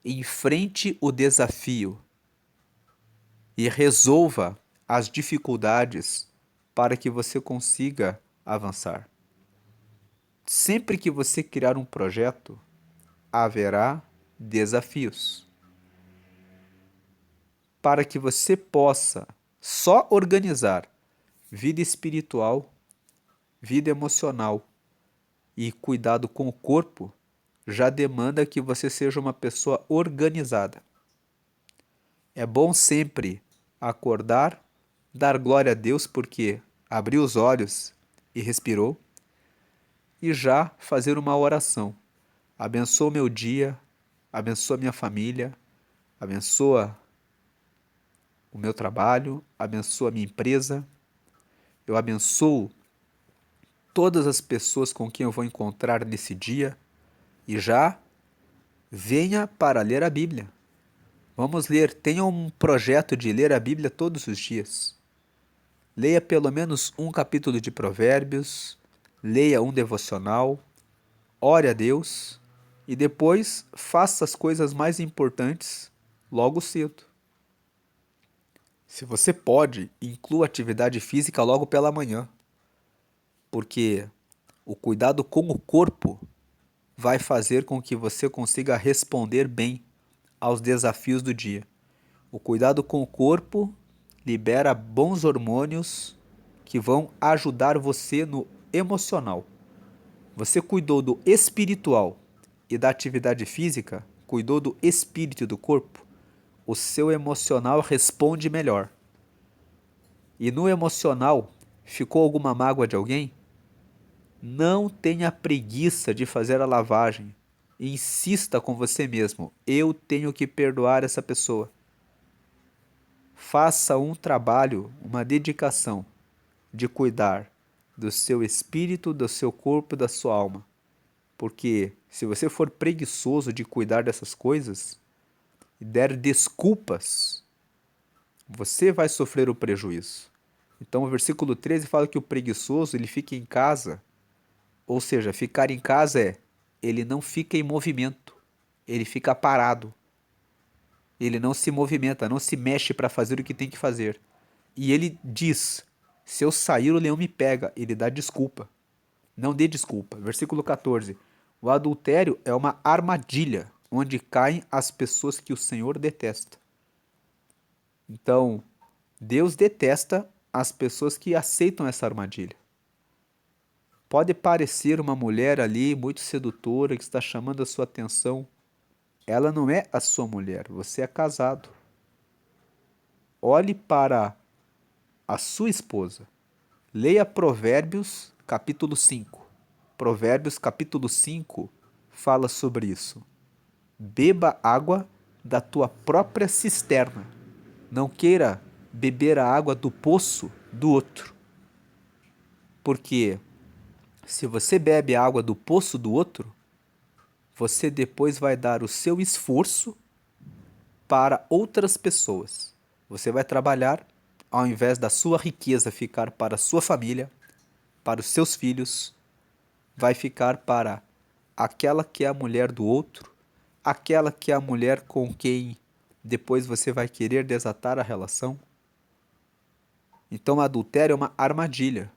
Enfrente o desafio e resolva as dificuldades para que você consiga avançar. Sempre que você criar um projeto, haverá desafios. Para que você possa só organizar vida espiritual, vida emocional e cuidado com o corpo, já demanda que você seja uma pessoa organizada. É bom sempre acordar, dar glória a Deus porque abriu os olhos e respirou, e já fazer uma oração. Abençoa o meu dia, abençoa minha família, abençoa o meu trabalho, abençoa a minha empresa. Eu abençoo todas as pessoas com quem eu vou encontrar nesse dia e já venha para ler a Bíblia. Vamos ler, tenha um projeto de ler a Bíblia todos os dias. Leia pelo menos um capítulo de Provérbios, leia um devocional, ore a Deus e depois faça as coisas mais importantes logo cedo. Se você pode, inclua atividade física logo pela manhã, porque o cuidado com o corpo vai fazer com que você consiga responder bem aos desafios do dia. O cuidado com o corpo libera bons hormônios que vão ajudar você no emocional. Você cuidou do espiritual e da atividade física, cuidou do espírito e do corpo, o seu emocional responde melhor. E no emocional, ficou alguma mágoa de alguém? Não tenha preguiça de fazer a lavagem. Insista com você mesmo. Eu tenho que perdoar essa pessoa. Faça um trabalho, uma dedicação de cuidar do seu espírito, do seu corpo e da sua alma. Porque se você for preguiçoso de cuidar dessas coisas e der desculpas, você vai sofrer o prejuízo. Então o versículo 13 fala que o preguiçoso ele fica em casa, ou seja, ficar em casa é ele não fica em movimento, ele fica parado. Ele não se movimenta, não se mexe para fazer o que tem que fazer. E ele diz: se eu sair, o leão me pega. Ele dá desculpa. Não dê desculpa. Versículo 14. O adultério é uma armadilha onde caem as pessoas que o Senhor detesta. Então, Deus detesta as pessoas que aceitam essa armadilha. Pode parecer uma mulher ali muito sedutora que está chamando a sua atenção. Ela não é a sua mulher, você é casado. Olhe para a sua esposa. Leia Provérbios, capítulo 5. Provérbios, capítulo 5, fala sobre isso. Beba água da tua própria cisterna. Não queira beber a água do poço do outro. Porque se você bebe a água do poço do outro, você depois vai dar o seu esforço para outras pessoas. Você vai trabalhar, ao invés da sua riqueza ficar para a sua família, para os seus filhos, vai ficar para aquela que é a mulher do outro, aquela que é a mulher com quem depois você vai querer desatar a relação. Então, o adultério é uma armadilha.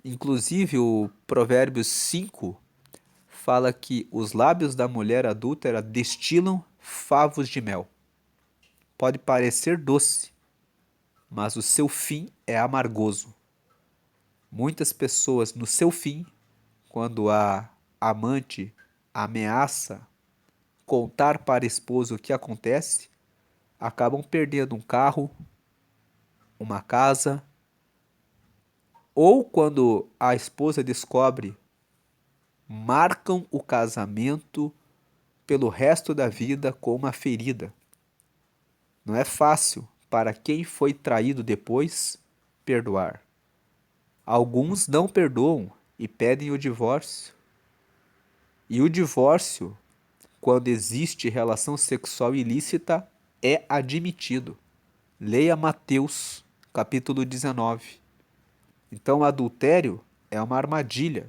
Inclusive, o Provérbios 5 fala que os lábios da mulher adúltera destilam favos de mel. Pode parecer doce, mas o seu fim é amargoso. Muitas pessoas, no seu fim, quando a amante ameaça contar para a esposa o que acontece, acabam perdendo um carro, uma casa, ou quando a esposa descobre, marcam o casamento pelo resto da vida com uma ferida. Não é fácil para quem foi traído depois perdoar. Alguns não perdoam e pedem o divórcio. E o divórcio, quando existe relação sexual ilícita, é admitido. Leia Mateus, capítulo 19. Então, o adultério é uma armadilha.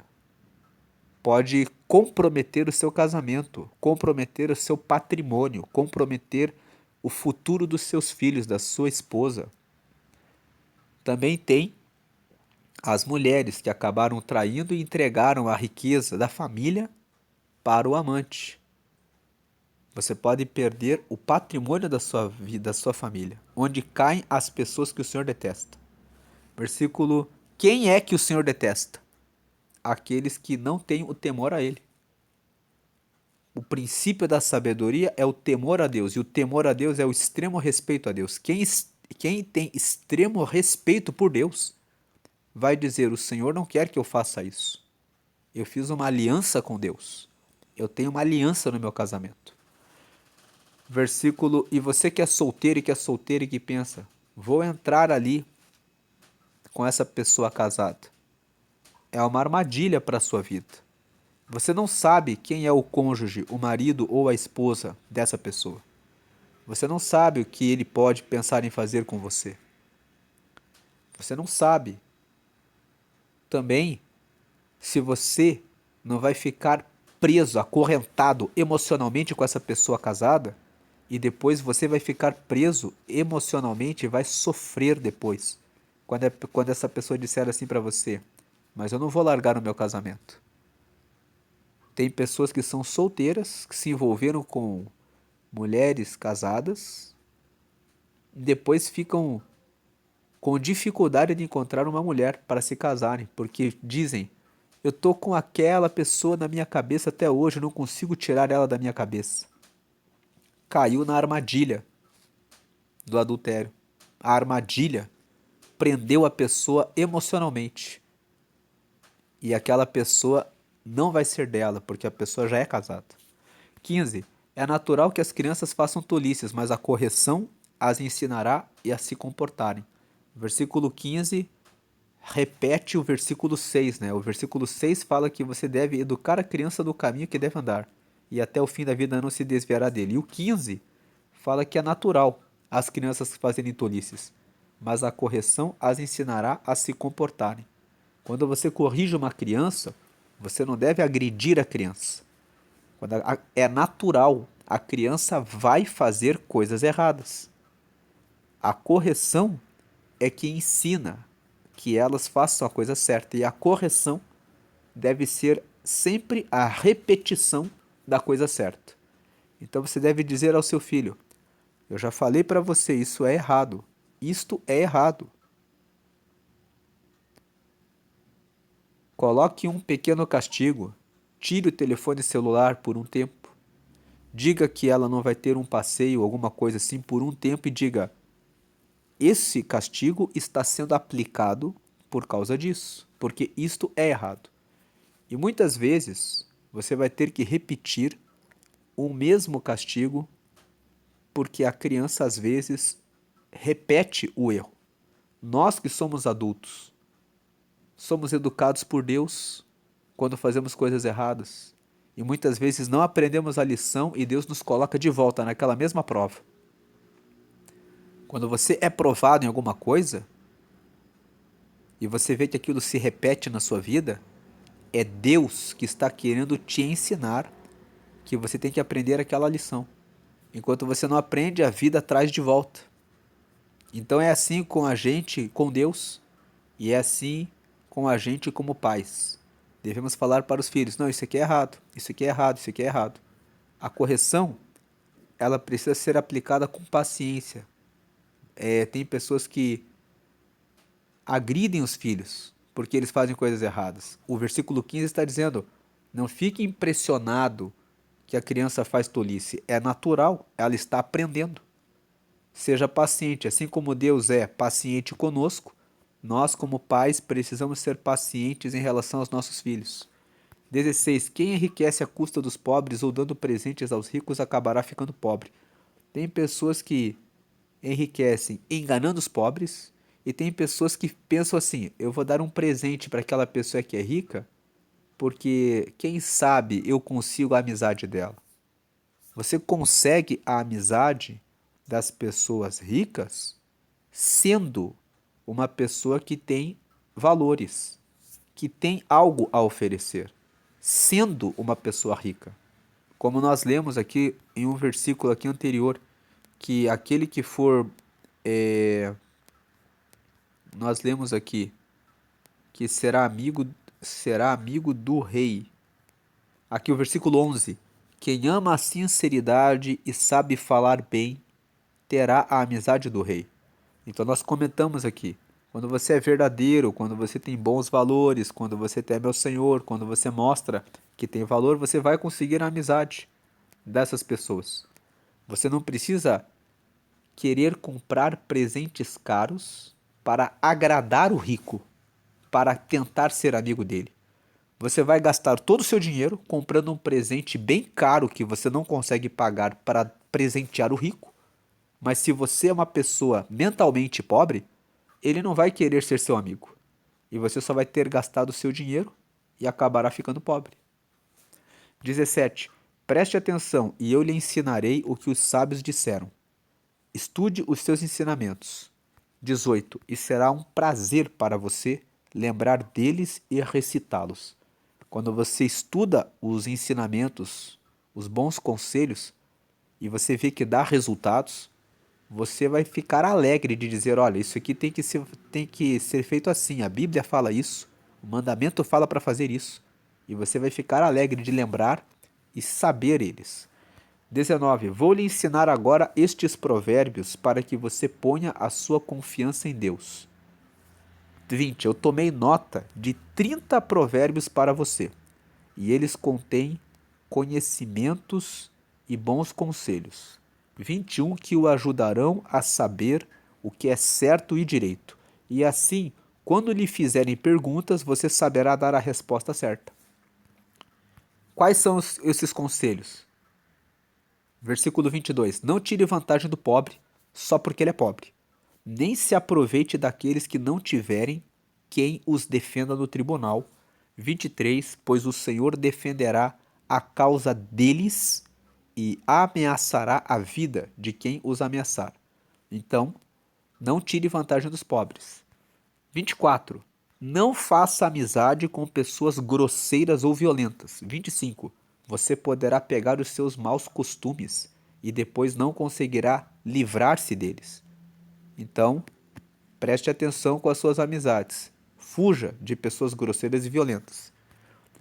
Pode comprometer o seu casamento, comprometer o seu patrimônio, comprometer o futuro dos seus filhos, da sua esposa. Também tem as mulheres que acabaram traindo e entregaram a riqueza da família para o amante. Você pode perder o patrimônio da sua vida, da sua família, onde caem as pessoas que o Senhor detesta. Versículo: quem é que o Senhor detesta? Aqueles que não têm o temor a Ele. O princípio da sabedoria é o temor a Deus, e o temor a Deus é o extremo respeito a Deus. Quem tem extremo respeito por Deus vai dizer: o Senhor não quer que eu faça isso. Eu fiz uma aliança com Deus. Eu tenho uma aliança no meu casamento. Versículo: e você que é solteiro e que pensa: vou entrar ali com essa pessoa casada. É uma armadilha para a sua vida. Você não sabe quem é o cônjuge, o marido ou a esposa dessa pessoa. Você não sabe o que ele pode pensar em fazer com você. Você não sabe também se você não vai ficar preso, acorrentado emocionalmente com essa pessoa casada e depois você vai ficar preso emocionalmente e vai sofrer depois. Quando essa pessoa disser assim para você: mas eu não vou largar o meu casamento. Tem pessoas que são solteiras, que se envolveram com mulheres casadas e depois ficam com dificuldade de encontrar uma mulher para se casarem, porque dizem: Eu tô com aquela pessoa na minha cabeça até hoje, eu não consigo tirar ela da minha cabeça. Caiu na armadilha do adultério. A armadilha prendeu a pessoa emocionalmente. E aquela pessoa não vai ser dela, porque a pessoa já é casada. 15. É natural que as crianças façam tolices, mas a correção as ensinará e a se comportarem. Versículo 15 repete o versículo 6, né? O versículo 6 fala que você deve educar a criança do caminho que deve andar, e até o fim da vida não se desviará dele. E o 15 fala que é natural as crianças fazerem tolices, mas a correção as ensinará a se comportarem. Quando você corrige uma criança, você não deve agredir a criança. É natural, a criança vai fazer coisas erradas. A correção é que ensina que elas façam a coisa certa. E a correção deve ser sempre a repetição da coisa certa. Então você deve dizer ao seu filho: eu já falei para você, isso é errado. Isto é errado. Coloque um pequeno castigo. Tire o telefone celular por um tempo. Diga que ela não vai ter um passeio, alguma coisa assim, por um tempo e diga: esse castigo está sendo aplicado por causa disso, porque isto é errado. E muitas vezes você vai ter que repetir o mesmo castigo, porque a criança às vezes repete o erro. Nós que somos adultos, somos educados por Deus quando fazemos coisas erradas. E muitas vezes não aprendemos a lição e Deus nos coloca de volta naquela mesma prova. Quando você é provado em alguma coisa e você vê que aquilo se repete na sua vida, é Deus que está querendo te ensinar que você tem que aprender aquela lição. Enquanto você não aprende, a vida traz de volta. Então é assim com a gente, com Deus, e é assim com a gente como pais. Devemos falar para os filhos: não, isso aqui é errado, isso aqui é errado, isso aqui é errado. A correção, ela precisa ser aplicada com paciência. Tem pessoas que agridem os filhos porque eles fazem coisas erradas. O versículo 15 está dizendo: não fique impressionado que a criança faz tolice. É natural, ela está aprendendo. Seja paciente, assim como Deus é paciente conosco, nós como pais precisamos ser pacientes em relação aos nossos filhos. 16. Quem enriquece à custa dos pobres ou dando presentes aos ricos acabará ficando pobre. Tem pessoas que enriquecem enganando os pobres e tem pessoas que pensam assim: eu vou dar um presente para aquela pessoa que é rica porque quem sabe eu consigo a amizade dela. Você consegue a amizade das pessoas ricas sendo uma pessoa que tem valores, que tem algo a oferecer, sendo uma pessoa rica. Como nós lemos aqui em um versículo aqui anterior, que aquele que for, nós lemos aqui, que será amigo do rei. Aqui o versículo 11: quem ama a sinceridade e sabe falar bem, terá a amizade do rei. Então nós comentamos aqui, quando você é verdadeiro, quando você tem bons valores, quando você teme ao Senhor, quando você mostra que tem valor, você vai conseguir a amizade dessas pessoas. Você não precisa querer comprar presentes caros para agradar o rico, para tentar ser amigo dele. Você vai gastar todo o seu dinheiro comprando um presente bem caro que você não consegue pagar para presentear o rico. Mas se você é uma pessoa mentalmente pobre, ele não vai querer ser seu amigo. E você só vai ter gastado o seu dinheiro e acabará ficando pobre. 17. Preste atenção e eu lhe ensinarei o que os sábios disseram. Estude os seus ensinamentos. 18. E será um prazer para você lembrar deles e recitá-los. Quando você estuda os ensinamentos, os bons conselhos, e você vê que dá resultados, você vai ficar alegre de dizer: olha, isso aqui tem que ser feito assim, a Bíblia fala isso, o mandamento fala para fazer isso. E você vai ficar alegre de lembrar e saber eles. 19. Vou lhe ensinar agora estes provérbios para que você ponha a sua confiança em Deus. 20. Eu tomei nota de 30 provérbios para você, e eles contêm conhecimentos e bons conselhos. 21. Que o ajudarão a saber o que é certo e direito. E assim, quando lhe fizerem perguntas, você saberá dar a resposta certa. Quais são esses conselhos? Versículo 22. Não tire vantagem do pobre só porque ele é pobre. Nem se aproveite daqueles que não tiverem quem os defenda no tribunal. 23. Pois o Senhor defenderá a causa deles e ameaçará a vida de quem os ameaçar. Então, não tire vantagem dos pobres. 24. Não faça amizade com pessoas grosseiras ou violentas. 25. Você poderá pegar os seus maus costumes e depois não conseguirá livrar-se deles. Então, preste atenção com as suas amizades. Fuja de pessoas grosseiras e violentas.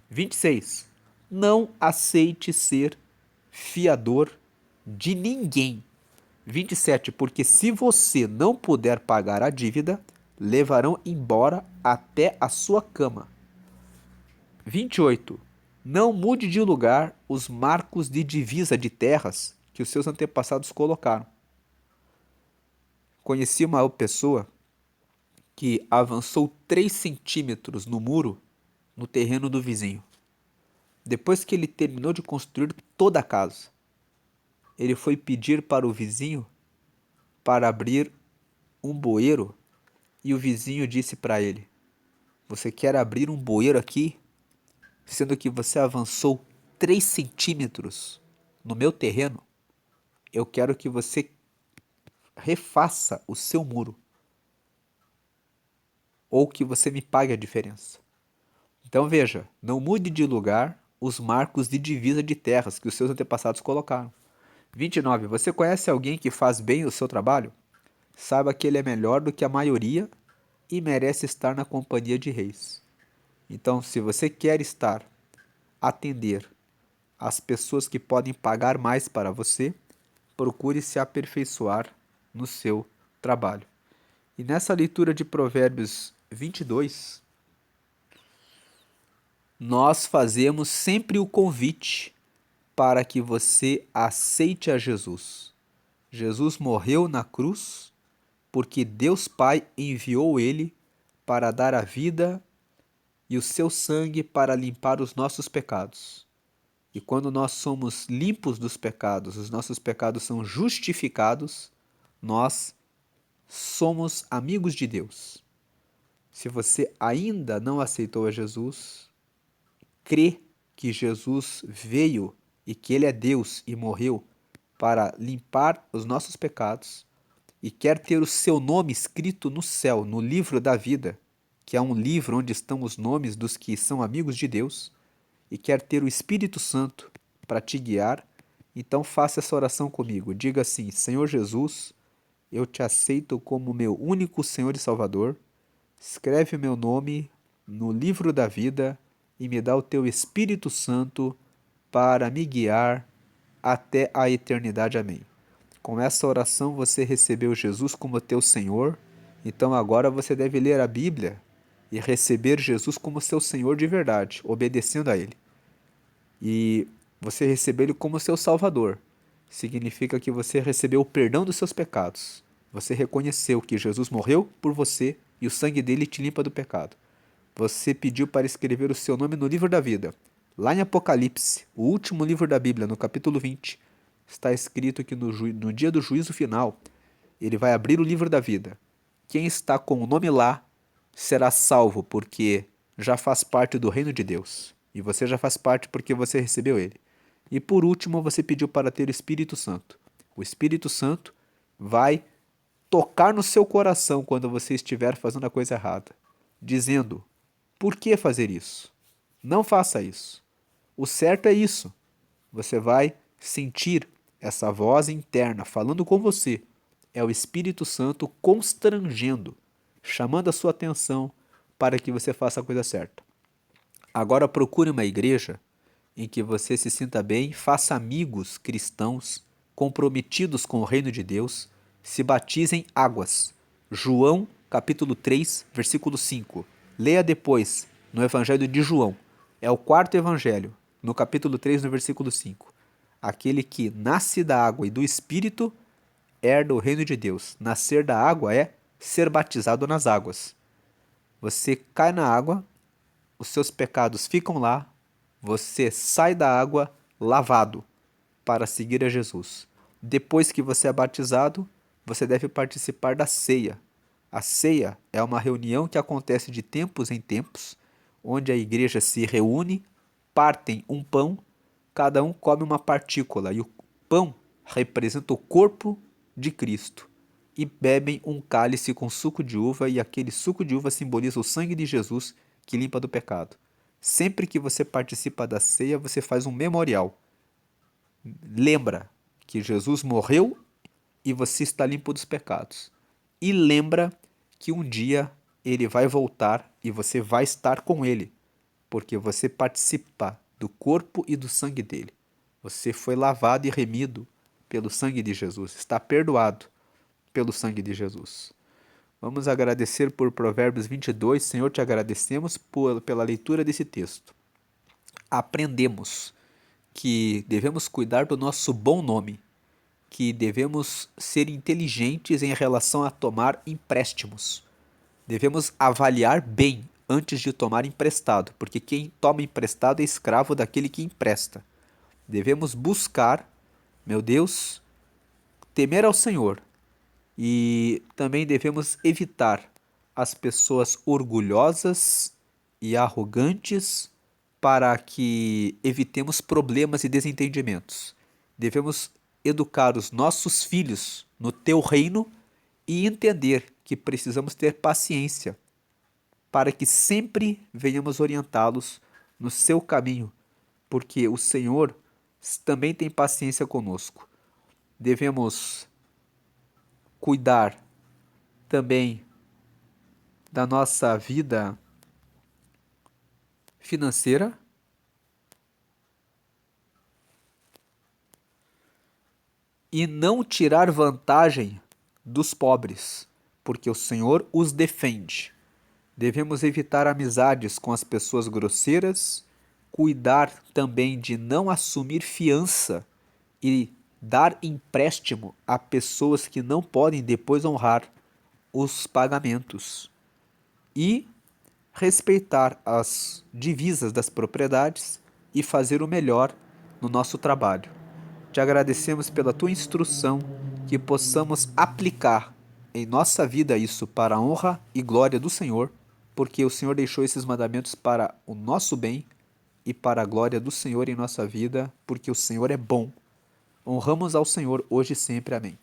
26. Não aceite ser fiador de ninguém. 27. Porque se você não puder pagar a dívida, levarão embora até a sua cama. 28. Não mude de lugar os marcos de divisa de terras que os seus antepassados colocaram. Conheci uma pessoa que avançou 3 centímetros no muro no terreno do vizinho. Depois que ele terminou de construir toda a casa, ele foi pedir para o vizinho para abrir um bueiro e o vizinho disse para ele: Você quer abrir um bueiro aqui, sendo que você avançou 3 centímetros no meu terreno? Eu quero que você refaça o seu muro ou que você me pague a diferença. Então veja, não mude de lugar os marcos de divisa de terras que os seus antepassados colocaram. 29. Você conhece alguém que faz bem o seu trabalho? Saiba que ele é melhor do que a maioria e merece estar na companhia de reis. Então, se você quer atender as pessoas que podem pagar mais para você, procure se aperfeiçoar no seu trabalho. E nessa leitura de Provérbios 22, nós fazemos sempre o convite para que você aceite a Jesus. Jesus morreu na cruz porque Deus Pai enviou ele para dar a vida e o seu sangue para limpar os nossos pecados. E quando nós somos limpos dos pecados, os nossos pecados são justificados, nós somos amigos de Deus. Se você ainda não aceitou a Jesus, crê que Jesus veio e que Ele é Deus e morreu para limpar os nossos pecados e quer ter o seu nome escrito no céu, no livro da vida, que é um livro onde estão os nomes dos que são amigos de Deus, e quer ter o Espírito Santo para te guiar, então faça essa oração comigo. Diga assim: Senhor Jesus, eu te aceito como meu único Senhor e Salvador. Escreve o meu nome no livro da vida e me dá o teu Espírito Santo para me guiar até a eternidade. Amém. Com essa oração você recebeu Jesus como teu Senhor, então agora você deve ler a Bíblia e receber Jesus como seu Senhor de verdade, obedecendo a Ele. E você receber Ele como seu Salvador. Significa que você recebeu o perdão dos seus pecados. Você reconheceu que Jesus morreu por você e o sangue dele te limpa do pecado. Você pediu para escrever o seu nome no livro da vida. Lá em Apocalipse, o último livro da Bíblia, no capítulo 20, está escrito que no dia do juízo final, ele vai abrir o livro da vida. Quem está com o nome lá será salvo, porque já faz parte do reino de Deus. E você já faz parte porque você recebeu ele. E por último, você pediu para ter o Espírito Santo. O Espírito Santo vai tocar no seu coração quando você estiver fazendo a coisa errada, dizendo: por que fazer isso? Não faça isso. O certo é isso. Você vai sentir essa voz interna falando com você. É o Espírito Santo constrangendo, chamando a sua atenção para que você faça a coisa certa. Agora procure uma igreja em que você se sinta bem, faça amigos cristãos comprometidos com o reino de Deus, se batize em águas. João capítulo 3, versículo 5. Leia depois, no Evangelho de João. É o quarto evangelho, no capítulo 3, no versículo 5. Aquele que nasce da água e do Espírito herda o reino de Deus. Nascer da água é ser batizado nas águas. Você cai na água, os seus pecados ficam lá, você sai da água lavado para seguir a Jesus. Depois que você é batizado, você deve participar da ceia. A ceia é uma reunião que acontece de tempos em tempos, onde a igreja se reúne, partem um pão, cada um come uma partícula, e o pão representa o corpo de Cristo. E bebem um cálice com suco de uva, e aquele suco de uva simboliza o sangue de Jesus que limpa do pecado. Sempre que você participa da ceia, você faz um memorial. Lembra que Jesus morreu e você está limpo dos pecados. E lembra que um dia ele vai voltar e você vai estar com ele, porque você participa do corpo e do sangue dele. Você foi lavado e remido pelo sangue de Jesus, está perdoado pelo sangue de Jesus. Vamos agradecer por Provérbios 22. Senhor, te agradecemos pela leitura desse texto. Aprendemos que devemos cuidar do nosso bom nome, que devemos ser inteligentes em relação a tomar empréstimos. Devemos avaliar bem antes de tomar emprestado, porque quem toma emprestado é escravo daquele que empresta. Devemos buscar, meu Deus, temer ao Senhor, e também devemos evitar as pessoas orgulhosas e arrogantes para que evitemos problemas e desentendimentos. Devemos educar os nossos filhos no teu reino e entender que precisamos ter paciência para que sempre venhamos orientá-los no seu caminho, porque o Senhor também tem paciência conosco. Devemos cuidar também da nossa vida financeira e não tirar vantagem dos pobres, porque o Senhor os defende. Devemos evitar amizades com as pessoas grosseiras, cuidar também de não assumir fiança e dar empréstimo a pessoas que não podem depois honrar os pagamentos. E respeitar as divisas das propriedades e fazer o melhor no nosso trabalho. Te agradecemos pela tua instrução, que possamos aplicar em nossa vida isso para a honra e glória do Senhor, porque o Senhor deixou esses mandamentos para o nosso bem e para a glória do Senhor em nossa vida, porque o Senhor é bom. Honramos ao Senhor hoje e sempre. Amém.